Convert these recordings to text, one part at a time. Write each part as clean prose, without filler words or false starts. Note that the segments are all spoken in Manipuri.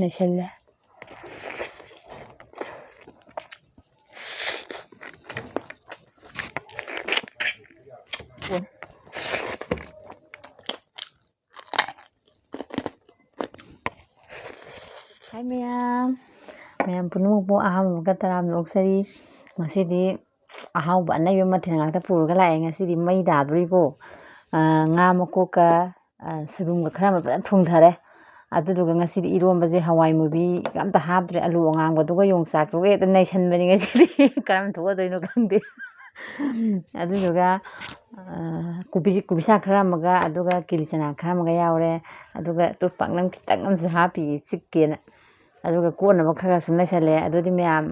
ꯅꯩꯁꯜꯂꯦ ꯍꯥꯏ ꯃꯌꯥꯝ ꯄꯨꯝꯅꯃꯛꯄꯨ ꯑꯍꯥꯟꯕ ꯃꯛꯇ ꯇꯔꯥꯝꯅ ꯑꯣꯛꯆꯔꯤ. ꯉꯁꯤꯗꯤ ꯑꯍꯥꯎꯕ ꯑꯅꯩꯕ ꯃꯊꯦꯜ ꯉꯥꯛꯇ ꯄꯨꯔꯒ ꯂꯥꯛꯑꯦ. ꯉꯁꯤꯗꯤ ꯃꯩ ꯇꯥꯗꯣꯔꯤꯀꯣ. ꯉꯥ ꯃꯀꯣꯛꯀ ꯁꯣꯏꯕꯨꯝꯒ ꯈꯔ ꯑꯃ ꯐꯖꯅ ꯊꯣꯡꯊꯔꯦ. ꯑꯗꯨꯗꯨꯒ ꯉꯁꯤꯗꯤ ꯏꯔꯣꯝꯕꯁꯦ ꯍꯋꯥꯏ ꯃꯨꯕꯤ ꯑꯝꯇ ꯍꯥꯞꯇ꯭ꯔꯦ. ꯑꯂꯨ ꯑꯉꯥꯡꯕꯗꯨꯒ ꯌꯣꯡꯆꯥꯛꯇꯨꯒ ꯍꯦꯛꯇ ꯅꯩꯁꯟꯕꯅꯤ ꯉꯁꯤꯗꯤ. ꯀꯔꯝ ꯊꯣꯛꯑꯗꯣꯏꯅꯣ ꯈꯪꯗꯦ. ꯑꯗꯨꯗꯨꯒ ꯀꯣꯕꯤ ꯁꯥꯛ ꯈꯔ ꯑꯃꯒ ꯑꯗꯨꯒ ꯀꯤꯂꯤ ꯆꯅꯥ ꯈꯔ ꯑꯃꯒ ꯌꯥꯎꯔꯦ. ꯑꯗꯨꯒ ꯄꯥꯛꯅꯝ ꯈꯤꯇꯪ ꯑꯃꯁꯨ ꯍꯥꯞꯄꯤꯌꯦ ꯆꯤꯛꯀꯦꯅ. ꯑꯗꯨꯒ ꯀꯣꯠꯅꯕ ꯈꯔ ꯁꯨꯝ ꯂꯩꯁꯜꯂꯦ. ꯑꯗꯨꯗꯤ ꯃꯌꯥꯝ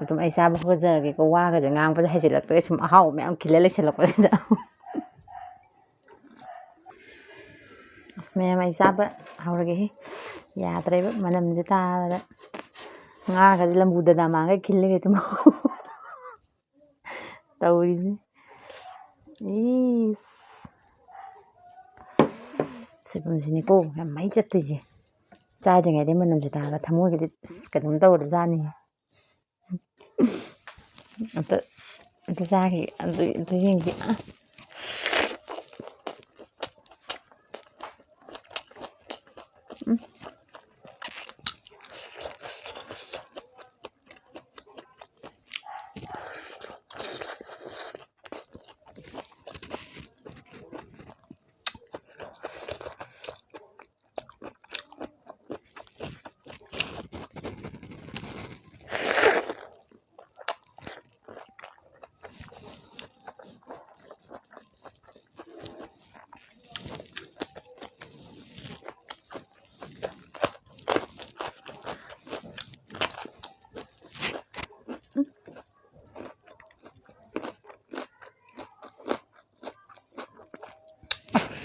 ꯑꯗꯨꯝ ꯑꯩ ꯆꯥꯕ ꯍꯧꯒꯠꯆꯔꯒꯦꯀꯣ. ꯋꯥꯒꯁꯦ ꯉꯥꯡꯕꯁꯦ ꯍꯩꯖꯤꯜꯂꯛꯇ꯭ꯔꯦ ꯁꯨꯝ ꯑꯍꯥꯎꯕ ꯃꯌꯥꯝ ꯈꯤꯜꯂ ꯂꯩꯁꯜꯂꯛꯄꯁꯤꯗ. ꯑꯁ ꯃꯌꯥꯝ ꯑꯩ ꯆꯥꯕ ꯍꯧꯔꯒꯦꯍꯦ. ꯌꯥꯗ꯭ꯔꯦꯕ ꯃꯅꯝꯁꯦ ꯇꯥꯕꯗ. ꯉꯥꯒꯁꯦ ꯂꯝꯕꯨ ꯗꯗꯥꯃꯥꯡꯈꯩ ꯈꯤꯜꯂꯒ ꯑꯗꯨꯝ ꯇꯧꯔꯤꯅꯤ. ꯏꯁ ꯁꯣꯏꯕꯨꯝꯁꯤꯅꯤꯀꯣ ꯌꯥꯝ ꯃꯩ ꯆꯠꯇꯣꯏꯁꯦ. ꯆꯥꯗ꯭ꯔꯤꯉꯩꯗꯩ ꯃꯅꯝꯁꯦ ꯇꯥꯕ ꯊꯃꯣꯏꯒꯗꯤ ꯀꯩꯅꯣꯝ ꯇꯧꯔꯖꯥꯠꯅꯤ. ꯑꯝꯇ ꯆꯥꯈꯤ ꯑꯝꯇ ꯌꯦꯡꯒꯦ.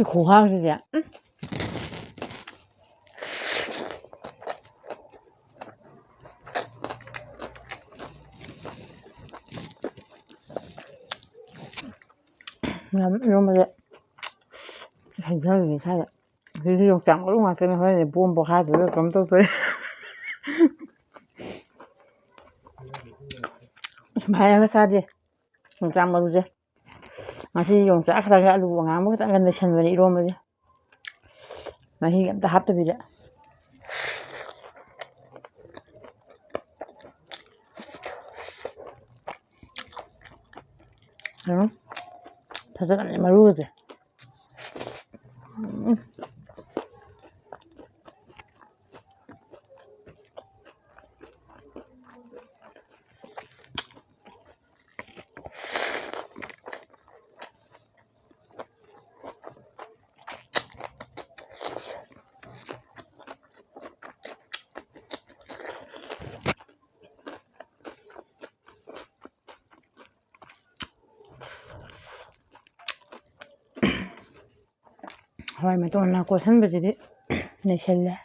이 고화질이야. 이런 거지. 괜찮이 사야. 그 욕장 오른 것 같으면 허리 부은 복 하지. 그럼 또 그래. 많이 사지. 욕장 먹으지. 맛이 용짝 하다가 알루 ꯉꯥꯡꯕ ꯈꯤꯇꯪ ꯂꯩꯁꯟꯕꯅꯤ 이ꯔꯣꯝꯕꯁꯦ. ꯃꯍꯤ ꯑꯝꯇ ꯍꯥꯞꯇꯕꯤꯗ. ꯐꯖꯅ ꯃꯔꯨꯒꯁꯦ. ꯍꯋꯥꯏ ꯃꯇꯣꯟꯅ ꯀꯣꯠꯁꯟꯕꯁꯤꯗꯤ ꯅꯩꯁꯜꯂꯦ.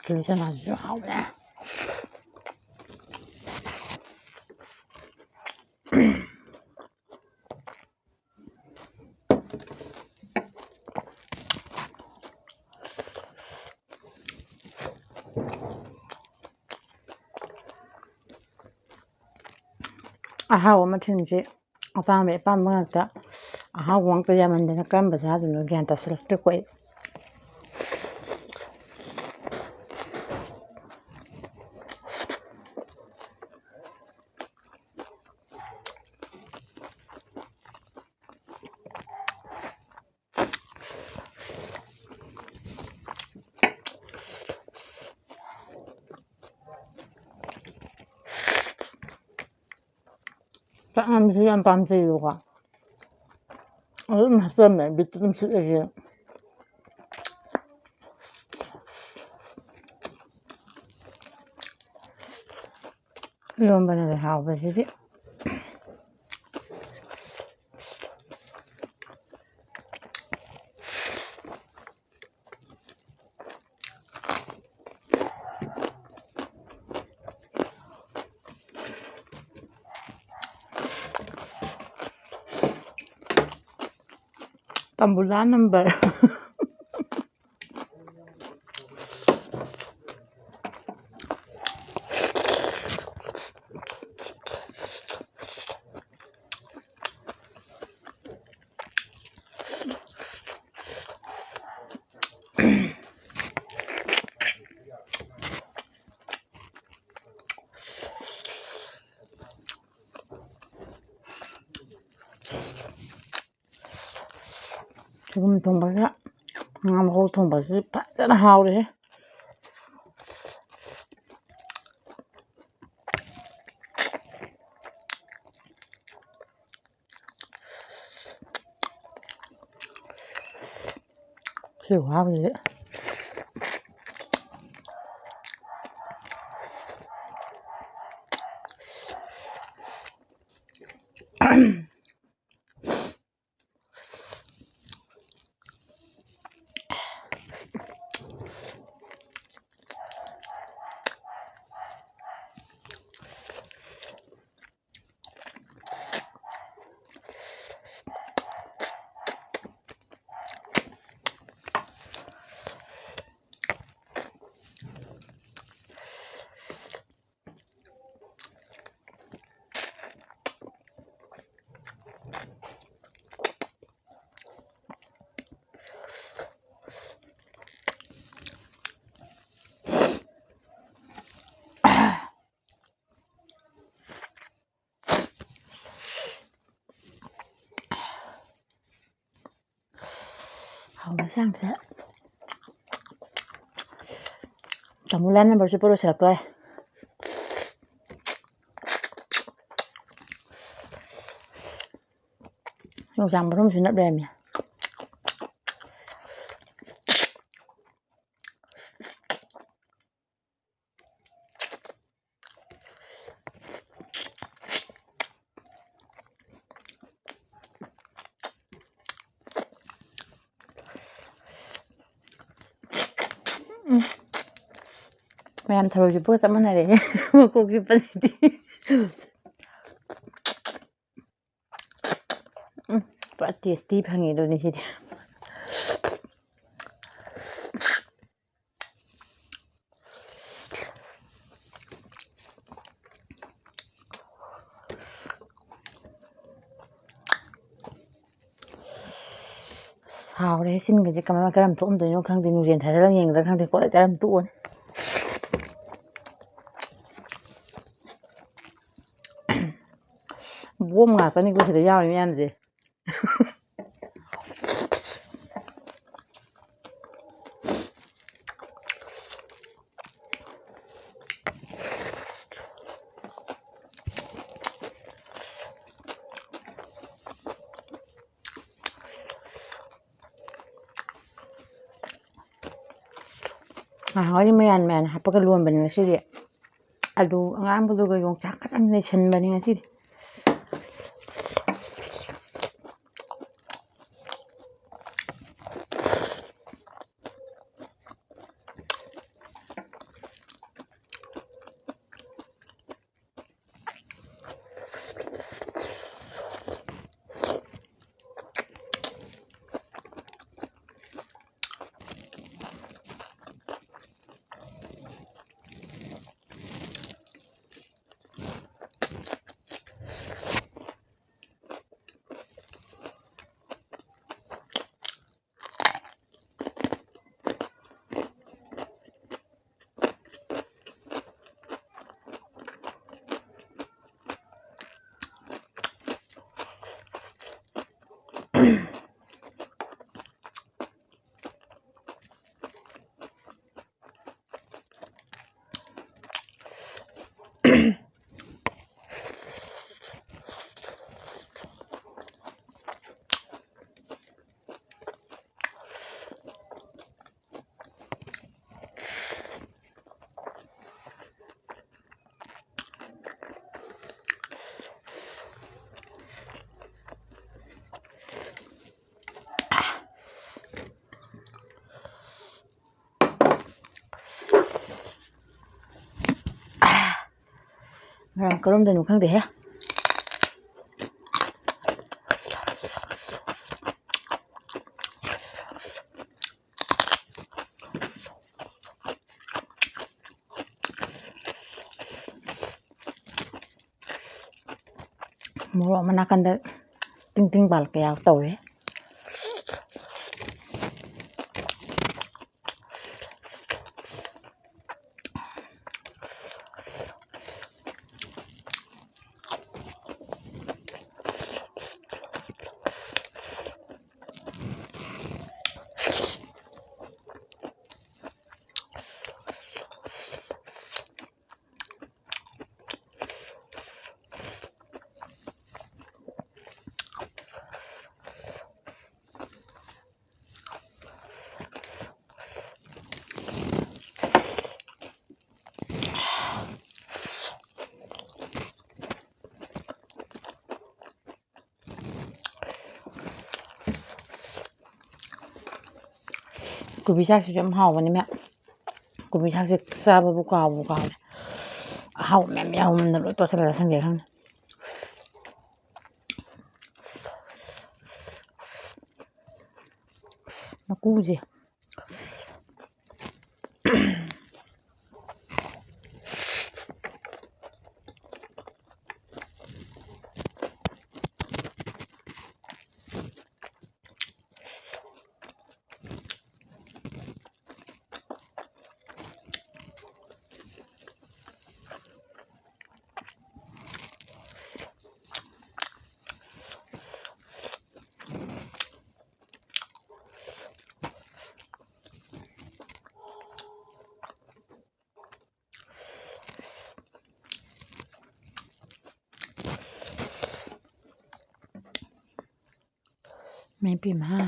ꯀꯤꯂꯤ ꯆꯅꯥꯁꯤꯁꯨ ꯍꯥꯎꯕꯅꯦ. ꯑꯍꯥꯎꯕ ꯃꯊꯦꯜꯁꯦ ꯑꯄꯥꯝꯕ ꯉꯥꯛꯇ. ꯑꯍꯥꯎꯕ ꯉꯥꯛꯇ ꯌꯥꯝꯃꯟꯗꯅ ꯀꯔꯝꯕ ꯆꯥꯗꯣꯏꯅꯣ ꯒ꯭ꯌꯥꯟ ꯇꯥꯁꯤꯜꯂꯛꯇ꯭ꯔꯦꯀꯣ ꯑꯩ. ꯆꯥꯛꯉꯝꯕꯁꯨ ꯌꯥꯝ ꯄꯥꯝꯖꯩꯕꯀꯣ ꯑꯗꯨꯝ ꯍꯥꯞꯆꯤꯟꯕ ꯕꯤꯠꯇ ꯑꯗꯨꯝ ꯆꯤꯛꯑꯁꯦ 이런거는 하고시지. Tambulan ber. 지금 동바사 먹고 동바사 바짝 하오래. 그리고 하오래. 상태. Tambulan 벌써 부러질 거야. Yung sang belum sunat belum ya. Mày thử cho bữa tắm này để một cuộc gì vậy đi. Quá tasty 방이 이러네 진짜. Sao đấy xin cái gì cầm cái làm tụm tới nó khang thì người thấy là nhìn người khang thì có cái làm tụm. Bom ngạc tới cái gì đó rồi em gì. Hỏi mấy anh hấp cái luôn bên này xí đi. Alu ngang bữa rồi dùng chắc anh này chân bên này xí đi. ꯀꯔꯣꯝꯗꯅꯣ ꯈꯪꯗꯦꯍꯦ ꯃꯣꯔꯣꯛ ꯑꯃ ꯅꯥꯀꯟꯗ ꯇꯤꯡ ꯇꯤꯡ ꯄꯥꯜꯂꯛꯄ ꯌꯥꯎ ꯇꯧꯋꯦ ꯀꯣꯕꯤ ꯆꯥꯛꯁꯤꯁꯨ ꯌꯥꯝ ꯍꯥꯎꯕꯅꯤ ꯃꯌꯥꯝ ꯀꯣꯕꯤ ꯆꯥꯛꯁꯦ ꯆꯥꯕꯕꯨ ꯀꯥꯎꯔꯦ ꯑꯍꯥꯎꯕ ꯃꯌꯥꯝ ꯌꯥꯎꯃꯟꯗ ꯂꯣꯏ ꯇꯣꯠꯁꯜꯂ ꯆꯥꯁꯟꯒꯦ ꯈꯪꯗꯦ ꯃꯀꯨꯁꯦ ꯃꯥꯏ ꯄꯦꯝꯃ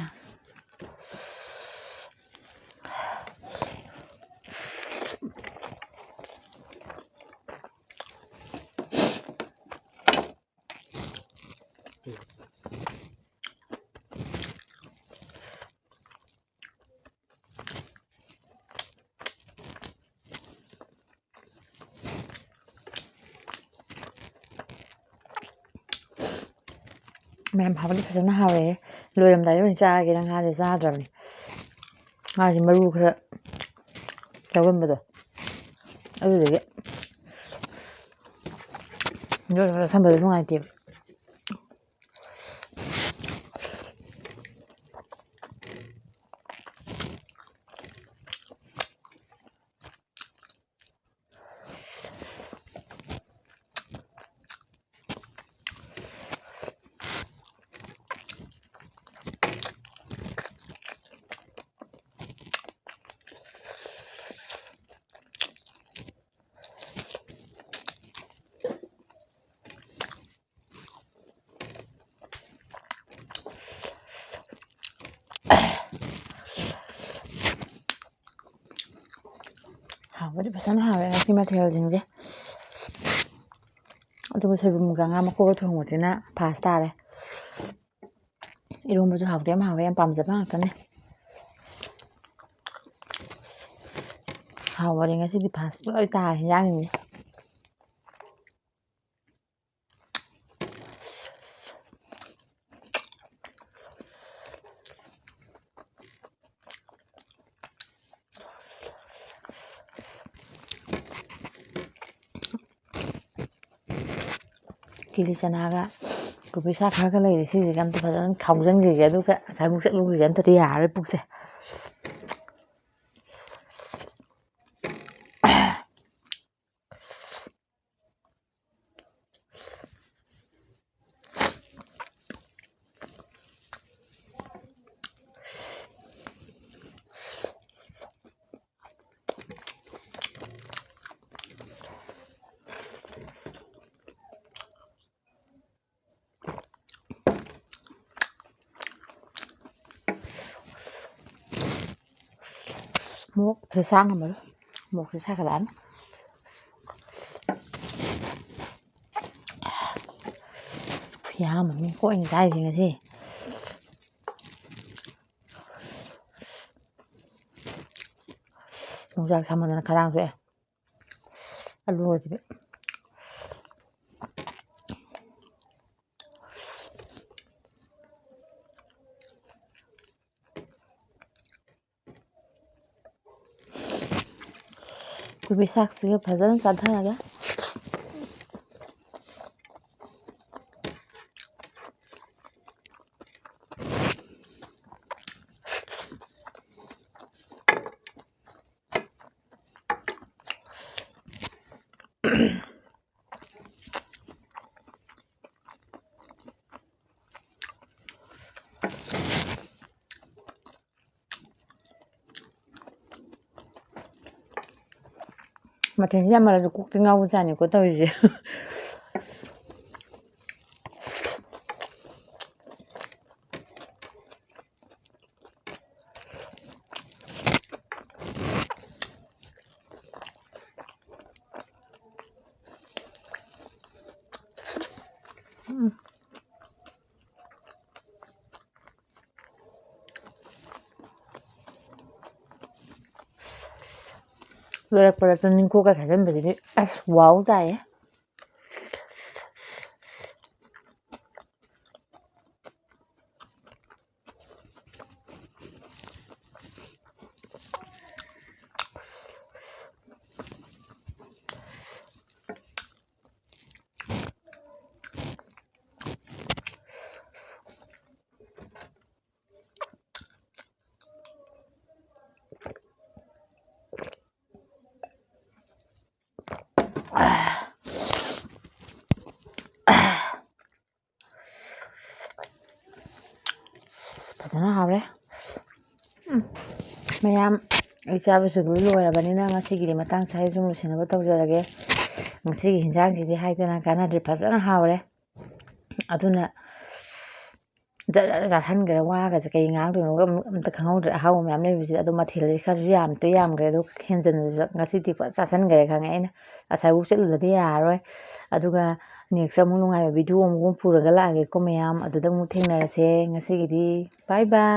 ꯃꯌꯥꯝ ꯍꯥꯞꯄꯗꯤ ꯐꯖꯅ ꯍꯥꯎꯔꯦ ꯂꯣꯏꯔꯝꯗꯥꯏꯗ ꯑꯣꯏꯅ ꯆꯥꯔꯒꯦꯅ ꯉꯥꯁꯦ ꯆꯥꯗ꯭ꯔꯕꯅꯤ ꯉꯥꯁꯦ ꯃꯔꯨ ꯈꯔ ꯌꯥꯎꯒꯟꯕꯗꯣ ꯑꯗꯨꯗꯒꯤ ꯆꯥꯁꯟꯕꯗꯣ ꯅꯨꯡꯉꯥꯏꯇꯦꯕ ꯍꯥꯎꯕꯗꯤ ꯐꯖꯅ ꯍꯥꯎꯔꯦ ꯉꯁꯤ ꯃꯊꯦꯜꯁꯤꯡꯁꯦ ꯑꯗꯨꯒ ꯁꯣꯏꯕꯨꯝꯒ ꯉꯥ ꯃꯀꯣꯛꯒ ꯊꯣꯡꯕꯁꯤꯅ ꯐꯥꯁ ꯇꯥꯔꯦ ꯏꯔꯣꯝꯕꯁꯨ ꯍꯥꯎꯗꯤ ꯌꯥꯝ ꯍꯥꯎꯋꯦ ꯌꯥꯝ ꯄꯥꯝꯖꯕ ꯉꯥꯛꯇꯅꯦ ꯍꯥꯎꯕꯅꯦ ꯉꯁꯤꯗꯤ ꯐꯥꯁ ꯂꯣꯏ ꯇꯥꯔꯦ ꯍꯤꯟꯖꯥꯡꯁꯤꯡꯁꯦ ꯀꯤꯂꯤ ꯆꯅꯥꯒ ꯀꯣꯕꯤ ꯁꯥꯛ ꯈꯔꯒ ꯂꯩꯔꯦ ꯁꯤꯁꯤꯒ ꯑꯝꯇ ꯐꯖꯅ ꯈꯥꯎꯖꯟꯈꯤꯒꯦ ꯑꯗꯨꯒ ꯑꯁꯥꯏꯕꯨꯛ ꯆꯠꯂꯨꯈꯤꯒꯦ ꯑꯝꯇꯗꯤ ꯌꯥꯔꯔꯣꯏ ꯄꯨꯛꯁꯦ ꯃꯣꯔꯣꯛꯁꯦ ꯉꯝꯃꯔꯣꯏ ꯃꯣꯔꯣꯛꯁꯦ ꯁꯥꯒꯠꯂꯛꯑꯅꯤ ꯈꯨꯌꯥꯝ ꯑꯃꯅꯤꯀꯣ ꯑꯩꯅ ꯆꯥꯔꯤꯁꯦ ꯉꯁꯤ ꯌꯣꯡꯆꯥꯛ ꯁꯥꯃꯟꯗꯅ ꯈꯗꯥꯡ ꯁꯣꯛꯑꯦ ꯑꯂꯨꯒꯁꯤꯗꯤ ꯀꯣꯕꯤ ꯁꯥꯛꯁꯤꯒ ꯐꯖꯅ ꯆꯥꯊꯔꯒ ꯃꯊꯦꯜꯁꯤ ꯌꯥꯝꯃꯜꯂꯁꯨ ꯀꯣꯛꯇꯤ ꯉꯥꯎꯕꯖꯥꯠꯅꯤꯀꯣ ꯇꯧꯔꯤꯁꯦ ꯂꯣꯏꯔꯛꯄꯗ ꯇꯨꯅꯤꯡꯈꯣꯛꯀ ꯊꯥꯖꯤꯟꯕꯁꯤꯗꯤ ꯑꯁ ꯋꯥꯎ ꯇꯥꯏꯌꯦ ꯐꯖꯅ ꯍꯥꯎꯔꯦ ꯃꯌꯥꯝ ꯑꯩ ꯆꯥꯕꯁꯨ ꯂꯣꯏꯔꯕꯅꯤꯅ ꯉꯁꯤꯒꯤꯗꯤ ꯃꯇꯥꯡ ꯁ꯭ꯋꯥꯏꯗ ꯁꯨꯝ ꯂꯣꯏꯁꯤꯟꯅꯕ ꯇꯧꯖꯔꯒꯦ ꯉꯁꯤꯒꯤ ꯍꯤꯟꯖꯥꯡꯁꯤꯗꯤ ꯍꯥꯏꯗꯅ ꯀꯥꯟꯅꯗ꯭ꯔꯦ ꯐꯖꯅ ꯍꯥꯎꯔꯦ ꯑꯗꯨꯅ ꯖꯔ ꯖꯔ ꯆꯥꯁꯟꯈ꯭ꯔꯦ ꯋꯥꯒꯁꯦ ꯀꯩ ꯉꯥꯡꯗꯣꯏꯅꯣꯒ ꯑꯝꯇ ꯈꯪꯍꯧꯗ꯭ꯔꯦ ꯑꯍꯥꯎꯕ ꯃꯌꯥꯝ ꯂꯩꯕꯁꯤꯗ ꯑꯗꯣ ꯃꯊꯦꯜꯁꯦ ꯈꯔꯁꯨ ꯌꯥꯝꯈ꯭ꯔꯦ ꯑꯗꯣ ꯍꯦꯟꯖꯟꯅꯁꯨ ꯉꯁꯤꯗꯤ ꯐꯖꯅ ꯆꯥꯁꯟꯈ꯭ꯔꯦ ꯈꯪꯉꯦ ꯑꯩꯅ ꯑꯁꯥꯏꯕꯨꯛ ꯆꯠꯂꯨꯗꯗꯤ ꯌꯥꯔꯔꯣꯏ ꯑꯗꯨꯒ ꯅꯦꯛꯁ ꯑꯃꯨꯛ ꯅꯨꯡꯉꯥꯏꯕ ꯚꯤꯗꯤꯑꯣ ꯑꯃꯨꯛ ꯄꯨꯔꯒ ꯂꯥꯛꯑꯒꯦꯀꯣ ꯃꯌꯥꯝ ꯑꯗꯨꯗ ꯑꯃꯨꯛ ꯊꯦꯡꯅꯔꯁꯦ ꯉꯁꯤꯒꯤꯗꯤ ꯕꯥꯏ ꯕꯥꯏ